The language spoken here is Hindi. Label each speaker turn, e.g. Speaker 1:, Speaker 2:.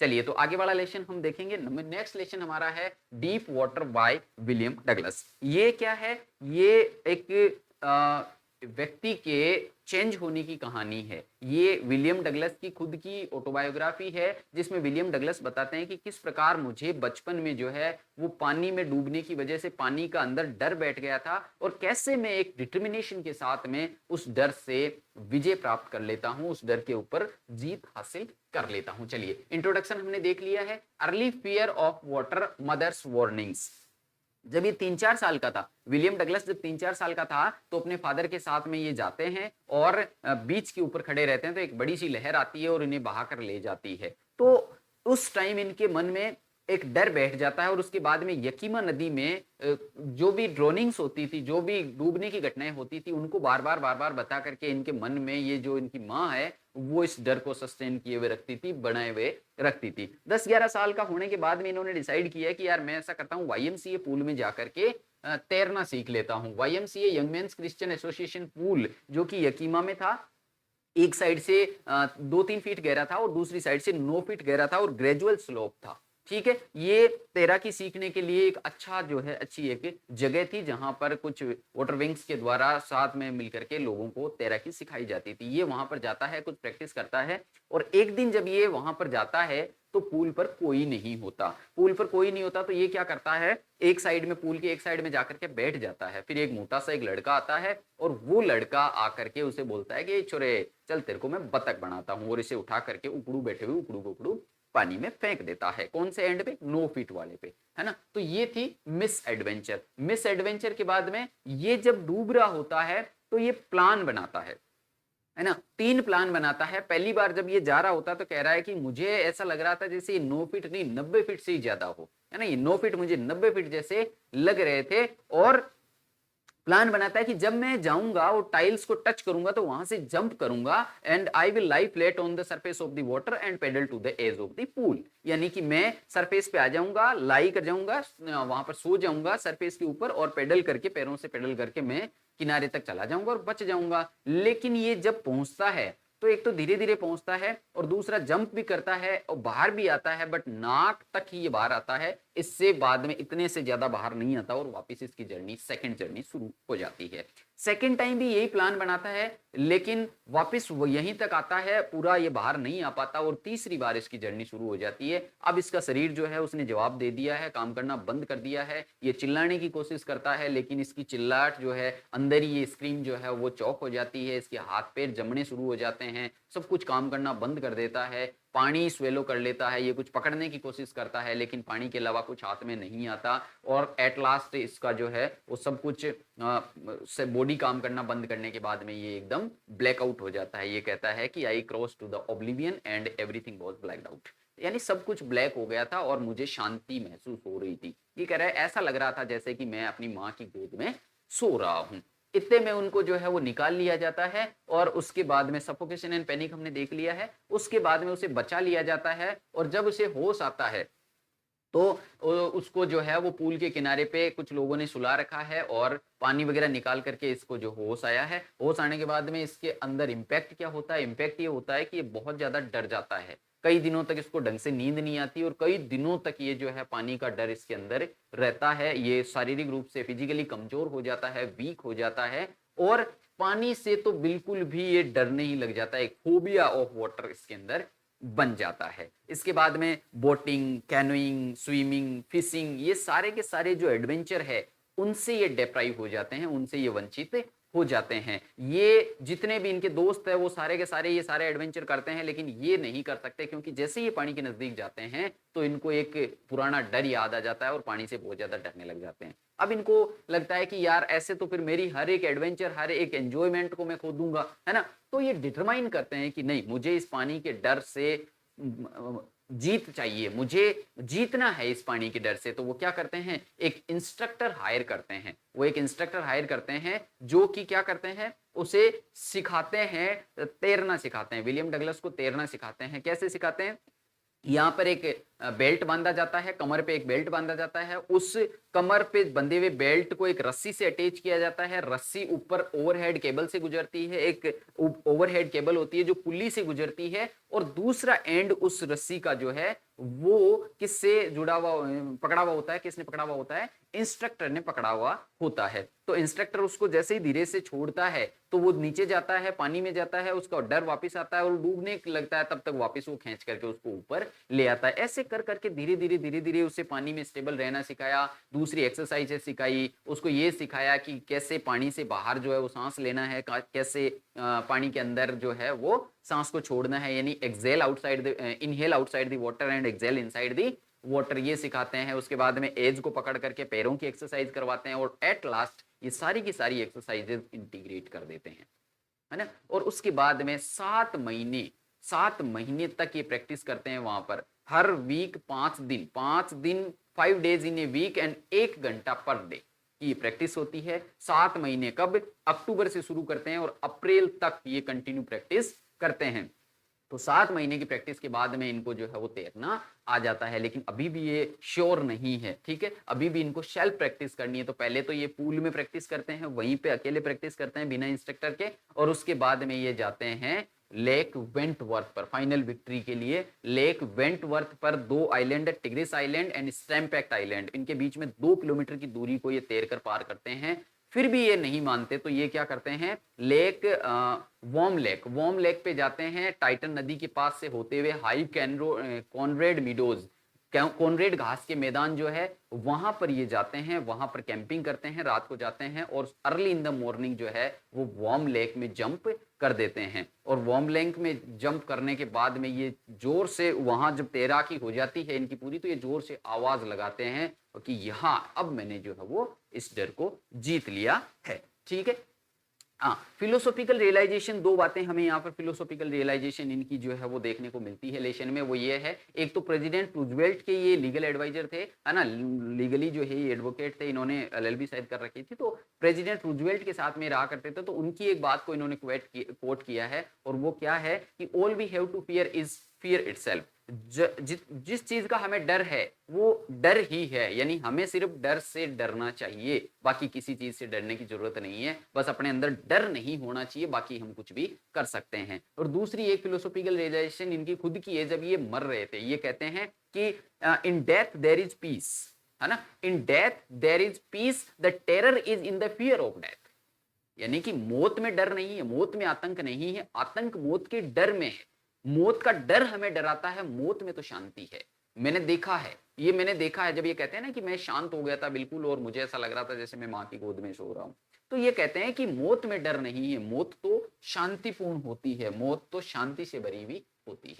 Speaker 1: चलिए तो आगे वाला लेसन हम देखेंगे। नेक्स्ट लेसन हमारा है deep water by William Douglas. ये क्या है? ये एक व्यक्ति के चेंज होने की कहानी है। ये विलियम डगलस की खुद की ऑटोबायोग्राफी है, जिसमें विलियम डगलस बताते हैं कि किस प्रकार मुझे बचपन में जो है वो पानी में डूबने की वजह से पानी का अंदर डर बैठ गया था, और कैसे मैं एक डिटर्मिनेशन के साथ में उस डर से विजय प्राप्त कर लेता हूं, उस डर के ऊपर जीत हासिल कर लेता हूं। चलिए इंट्रोडक्शन हमने देख लिया है। Early fear of water, mothers warnings. जब ये 3-4 साल का था, विलियम डगलस जब 3-4 साल का था, तो अपने फादर के साथ में ये जाते हैं और बीच के ऊपर खड़े रहते हैं, तो एक बड़ी सी लहर आती है और इन्हें बहाकर ले जाती है। तो उस टाइम इनके मन में एक डर बैठ जाता है, और उसके बाद में यकीमा नदी में जो भी ड्रोनिंग्स होती थी, जो भी डूबने की घटनाएं होती थी, उनको बार बार बता करके इनके मन में ये जो इनकी माँ है वो इस डर को सस्टेन किए हुए रखती थी, बनाए हुए रखती थी। 10-11 साल का होने के बाद में इन्होंने डिसाइड किया कि यार मैं ऐसा करता हूँ, वाईएमसीए पूल में जाकर के तैरना सीख लेता हूँ। YMCA young mains Christian association pool जो कि यकीमा में था, एक साइड से 2-3 फीट गहरा था और दूसरी साइड से 9 फीट गहरा था और ग्रेजुअल स्लोप था। ठीक है, ये तैराकी सीखने के लिए एक अच्छा जो है अच्छी एक जगह थी, जहां पर कुछ वाटर विंग्स के द्वारा साथ में मिलकर के लोगों को तैराकी सिखाई जाती थी। ये वहां पर जाता है, कुछ प्रैक्टिस करता है, और एक दिन जब ये वहां पर जाता है तो पूल पर कोई नहीं होता। पूल पर कोई नहीं होता तो ये क्या करता है, एक साइड में, पूल के एक साइड में जाकर के बैठ जाता है। फिर एक मोटा सा एक लड़का आता है और वो लड़का आकर के उसे बोलता है कि छोरे चल तेरे को मैं बतख बनाता हूं, और इसे उठा करके उकड़ू बैठे हुए उकड़ू पानी में फेंक देता है। कौन से एंड पे? 9 फीट वाले पे, है ना। तो ये थी मिस एडवेंचर। मिस एडवेंचर के बाद में ये जब डूब रहा होता है तो ये प्लान बनाता है ना, 3 प्लान बनाता है। पहली बार जब ये जा रहा होता है तो कह रहा है कि मुझे ऐसा लग रहा था जैसे ये 9 फीट नहीं 90 फीट से ही ज्यादा हो, है ना। ये 9 फीट मुझे 90 फीट जैसे लग रहे थे, और प्लान बनाता है कि जब मैं जाऊंगा और टाइल्स को टच करूंगा तो वहां से जंप करूंगा, and I will lie flat on the surface of the water and paddle to the edge of the pool. यानी कि मैं सरफेस पे आ जाऊंगा, लाई कर जाऊंगा, वहां पर सो जाऊंगा सरफेस के ऊपर, और पेडल करके, पैरों से पेडल करके मैं किनारे तक चला जाऊंगा और बच जाऊंगा। लेकिन ये जब पहुंचता है तो एक तो धीरे धीरे पहुंचता है, और दूसरा जंप भी करता है और बाहर भी आता है, बट नाक तक ही ये बाहर आता है। इससे बाद में इतने से ज्यादा बाहर नहीं आता, और वापस इसकी जर्नी, सेकंड जर्नी शुरू हो जाती है। सेकंड टाइम भी यही प्लान बनाता है, लेकिन वापस वो यहीं तक आता है, पूरा ये बाहर नहीं आ पाता, और तीसरी बार इसकी जर्नी शुरू हो जाती है। अब इसका शरीर जो है उसने जवाब दे दिया है, काम करना बंद कर दिया है। ये चिल्लाने की कोशिश करता है, लेकिन इसकी चिल्लाहट जो है, अंदर ही ये स्क्रीम जो है वो चौक हो जाती है, इसके हाथ पैर जमने शुरू हो जाते हैं, सब कुछ काम करना बंद कर देता है। पानी स्वेलो कर लेता है, ये कुछ पकड़ने की कोशिश करता है, लेकिन पानी के अलावा कुछ हाथ में नहीं आता, और एट लास्ट इसका जो है वो सब कुछ से बॉडी काम करना बंद करने के बाद में ये एकदम ब्लैकआउट हो जाता है। ये कहता है कि I cross to the oblivion and everything was blacked out, यानी सब कुछ ब्लैक हो गया था और मुझे शांति महसूस हो रही थी। ये कह रहा है ऐसा लग रहा था जैसे कि मैं अपनी माँ की गोद में सो रहा हूं। इतने में उनको जो है वो निकाल लिया जाता है, और उसके बाद में सफोकेशन एंड पैनिक हमने देख लिया है। उसके बाद में उसे बचा लिया जाता है, और जब उसे होश आता है तो उसको जो है वो पूल के किनारे पे कुछ लोगों ने सुला रखा है, और पानी वगैरह निकाल करके इसको जो होश आया है, होश आने के बाद में इसके अंदर इम्पैक्ट क्या होता है? इम्पैक्ट ये होता है कि ये बहुत ज्यादा डर जाता है। कई दिनों तक इसको ढंग से नींद नहीं आती, और कई दिनों तक ये जो है पानी का डर इसके अंदर रहता है। ये शारीरिक रूप से फिजिकली कमजोर हो जाता है, वीक हो जाता है, और पानी से तो बिल्कुल भी ये डरने ही लग जाता है। एक फोबिया ऑफ वाटर इसके अंदर बन जाता है। इसके बाद में बोटिंग, कैनोइंग, स्विमिंग, फिशिंग, ये सारे के सारे जो एडवेंचर है उनसे ये डेप्राइव हो जाते हैं, उनसे ये वंचित हो जाते हैं। ये जितने भी इनके दोस्त है वो सारे के सारे ये सारे एडवेंचर करते हैं, लेकिन ये नहीं कर सकते, क्योंकि जैसे ये पानी के नजदीक जाते हैं तो इनको एक पुराना डर याद आ जाता है, और पानी से बहुत ज्यादा डरने लग जाते हैं। अब इनको लगता है कि यार ऐसे तो फिर मेरी हर एक एडवेंचर, हर एक एंजॉयमेंट को मैं खो दूंगा, है ना। तो ये डिटरमाइन करते हैं कि नहीं, मुझे इस पानी के डर से जीत चाहिए, मुझे जीतना है इस पानी के डर से। तो वो क्या करते हैं, एक इंस्ट्रक्टर हायर करते हैं। वो एक इंस्ट्रक्टर हायर करते हैं जो कि क्या करते हैं, उसे सिखाते हैं, तैरना सिखाते हैं। विलियम डगलस को तैरना सिखाते हैं। कैसे सिखाते हैं? यहाँ पर एक बेल्ट बांधा जाता है, कमर पे एक बेल्ट बांधा जाता है, उस कमर पे बंधे हुए बेल्ट को एक रस्सी से अटैच किया जाता है, रस्सी ऊपर ओवरहेड केबल से गुजरती है, एक ओवरहेड केबल होती है जो पुल्ली से गुजरती है, और दूसरा एंड उस रस्सी का जो है वो किससे जुड़ा हुआ पकड़ा हुआ होता है, किसने पकड़ा हुआ होता है, इंस्ट्रक्टर ने पकड़ा हुआ होता है। तो इंस्ट्रक्टर उसको जैसे ही धीरे से छोड़ता है तो वो नीचे जाता है, पानी में जाता है, उसका डर वापस आता है और डूबने लगता है, तब तक वापस वो खींच करके उसको ऊपर ले आता है। ऐसे कर करके धीरे धीरे उसे पानी में स्टेबल रहना सिखाया, दूसरी एक्सरसाइजेस सिखाई, उसको ये सिखाया कि कैसे पानी से बाहर जो है वो सांस लेना है, कैसे पानी के अंदर जो है वो सांस को छोड़ना है, यानी exhale outside the inhale outside the water and exhale inside the water, ये सिखाते हैं। उसके बाद में एज को पकड़ करके पैरों की एक्सरसाइज करवाते हैं और एट लास्ट ये सारी की सारी एक्सरसाइजेज इंटीग्रेट कर देते हैं, है ना। और उसके बाद में 7 महीने तक ये प्रैक्टिस करते हैं वहां पर, हर वीक 5 दिन 5 days in a week and 1 घंटा पर डे की प्रैक्टिस होती है। 7 महीने कब, अक्टूबर से शुरू करते हैं और अप्रैल तक ये कंटिन्यू प्रैक्टिस करते हैं। तो 7 महीने की प्रैक्टिस के बाद में इनको जो है वो तैरना आ जाता है, लेकिन अभी भी ये श्योर नहीं है, ठीक है, अभी भी इनको सेल्फ प्रैक्टिस करनी है। तो पहले तो ये पूल में प्रैक्टिस करते हैं, वहीं पे अकेले प्रैक्टिस करते हैं बिना इंस्ट्रक्टर के, और उसके बाद में ये जाते हैं लेक वेंटवर्थ पर फाइनल विक्ट्री के लिए। लेक वेंटवर्थ पर 2 island, Tigris island and Stampact island, इनके बीच में 2 किलोमीटर की दूरी को ये तैर कर पार करते हैं। फिर भी ये नहीं मानते तो ये क्या करते हैं, वॉर्म लेक पे जाते हैं, टाइटन नदी के पास से होते हुए हाई कॉनरेड मीडोज, कॉनरेड घास के मैदान जो है वहां पर ये जाते हैं, वहां पर कैंपिंग करते हैं, रात को जाते हैं और अर्ली इन द मॉर्निंग जो है वो वॉर्म लेक में जंप कर देते हैं। और वॉर्म लेक में जंप करने के बाद में ये जोर से, वहां जब तैराकी हो जाती है इनकी पूरी, तो ये जोर से आवाज लगाते हैं कि यहाँ अब मैंने जो है वो इस डर को जीत लिया है, ठीक है। हाँ, फिलोसॉफिकल रियलाइजेशन, 2 बातें हमें यहाँ पर फिलोसॉफिकल रियलाइजेशन इनकी जो है वो देखने को मिलती है लेशन में। वो ये है, एक तो प्रेसिडेंट रूजवेल्ट के ये लीगल एडवाइजर थे, है ना, लीगली जो है ये एडवोकेट थे, इन्होंने एलएलबी शायद कर रखी थी, तो प्रेसिडेंट रूजवेल्ट के साथ में रहा करते थे। तो उनकी एक बात को इन्होंने कोट किया है, और वो क्या है कि all we have to fear is fear itself. जिस चीज का हमें डर है वो डर ही है, यानी हमें सिर्फ डर से डरना चाहिए, बाकी किसी चीज से डरने की जरूरत नहीं है। बस अपने अंदर डर नहीं होना चाहिए, बाकी हम कुछ भी कर सकते हैं। और दूसरी एक फिलोसॉफिकल रियलाइजेशन इनकी खुद की है, जब ये मर रहे थे, ये कहते हैं कि in death there is peace, है ना, in death there is peace, the terror is in the fear of death. यानी कि मौत में डर नहीं है, मौत में आतंक नहीं है, आतंक मौत के डर में है। मौत का डर हमें डराता है, मौत में तो शांति है। मैंने देखा है, जब ये कहते हैं ना कि मैं शांत हो गया था बिल्कुल और मुझे ऐसा लग रहा था जैसे मैं माँ की गोद में सो रहा हूं, तो ये कहते हैं कि मौत में डर नहीं है, मौत तो शांतिपूर्ण होती है, मौत तो शांति से भरी हुई होती है।